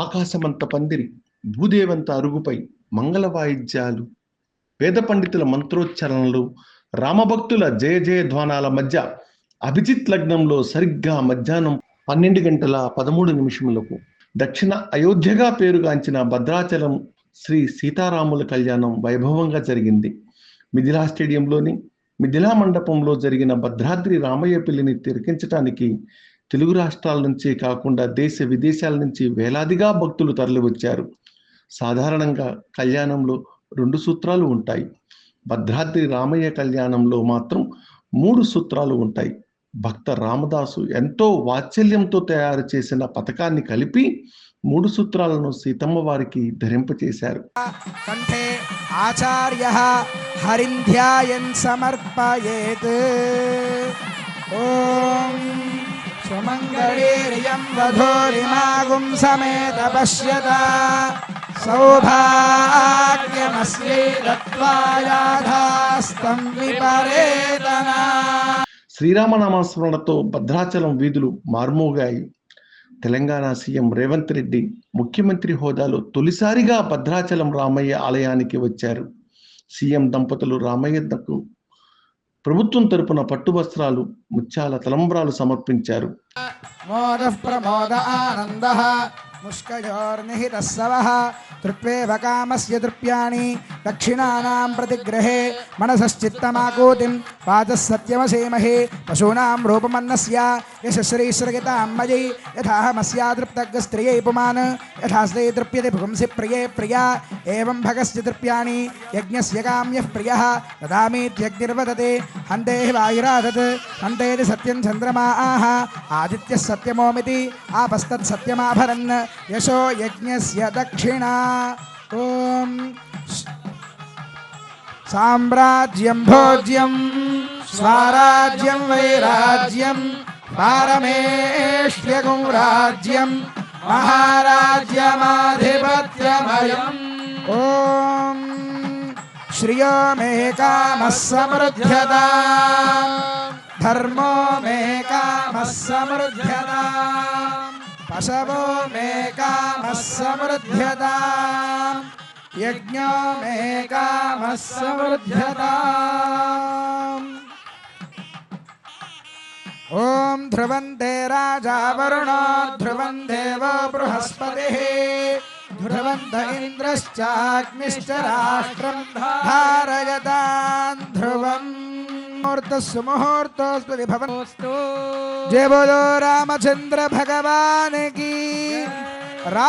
ఆకాశమంత పందిరి, భూదేవంత అరుగుపై మంగళ వాయిద్యాలు, వేద పండితుల మంత్రోచ్చరణలు, రామభక్తుల జయ జయ ధ్వానాల మధ్య అభిజిత్ లగ్నంలో సరిగ్గా మధ్యాహ్నం 12:13 దక్షిణ అయోధ్యగా పేరుగాంచిన భద్రాచలం శ్రీ సీతారాముల కళ్యాణం వైభవంగా జరిగింది. మిథిలా స్టేడియంలోని మిథిలా మండపంలో జరిగిన భద్రాద్రి రామయ్య పెళ్లిని తిలకించడానికి తెలుగు రాష్ట్రాల నుంచే కాకుండా దేశ విదేశాల నుంచి వేలాదిగా భక్తులు తరలివచ్చారు. సాధారణంగా కళ్యాణంలో 2 సూత్రాలు ఉంటాయి. భద్రాద్రి రామయ్య కళ్యాణంలో మాత్రం 3 సూత్రాలు ఉంటాయి. భక్త రామదాసు ఎంతో వాత్సల్యంతో తయారు చేసిన పథకాన్ని కలిపి 3 సూత్రాలను సీతమ్మ వారికి ధరింపచేశారు. కంఠే ఆచార్య హరింధ్యాయన్ సమర్పయేత్. ఓం సుమంగళీర్యం వధూరిమాగుం సమేత పశ్యత సౌభాగ్యమస్యై దత్వాయాధాస్తం విపరేతనా. శ్రీరామనామస్మరణతో భద్రాచలం వీధులు మార్మోగాయి. తెలంగాణ సీఎం రేవంత్ రెడ్డి ముఖ్యమంత్రి హోదాలో తొలిసారిగా భద్రాచలం రామయ్య ఆలయానికి వచ్చారు. సీఎం దంపతులు రామయ్యకు ప్రభుత్వం తరపున పట్టు వస్త్రాలు, ముత్యాల తలంబ్రాలు సమర్పించారు. మోద ప్రమోద ఆనంద ముష్కయోర్నిహితస్సవః తృప్వేవ కామస్య తృప్యాణి దక్షిణానాం ప్రతిగ్రహే మనసశ్చిత్తమాకూతిం వాచः సత్యమసేమహే పశూనాం రూపమన్నస్య యశశ్రీశ్రగితాం మయీ యథాహమస్యా తృప్తగ్స్త్రియై పుమాన్ యథాస్తే తృప్యతే పుంసి ప్రియే ప్రియా ఏవం భగస్య తృప్యాణి యజ్ఞస్య కామ్యః ప్రియః దదామీత్యగ్నిర్వదతే హంతే వాయురాదత్ హంతేతి సత్యం చంద్రమా ఆహ ఆదిత్యः సత్యమోమితి ఆపస్తత్ సత్యమాభరన్ యశో యజ్ఞస్య దక్షిణా. ఓం సామ్రాజ్యం భోజ్యం స్వరాజ్యం వైరాజ్యం పారమేష్ట్యగుం రాజ్యం మహారాజ్యమాధిపత్యమయం. ఓం శ్రియో మే కామః సమృద్ధ్యతా ధర్మో మే కామః సమృద్ధ్యతా పశవో మే కామః సమృద్ధ్యతా యజ్ఞో మే కామః సమృద్ధ్యతా. ఓం ధ్రువంతే రాజా వరుణో ధ్రువం దేవో బృహస్పతిః ధ్రువంత ఇంద్రశ్చాగ్నిశ్చ రాష్ట్రం ధారయతాన్ ధ్రువం. मुहूर्तोस्तु विभवस्तु. जय बोलो रामचंद्र भगवान की.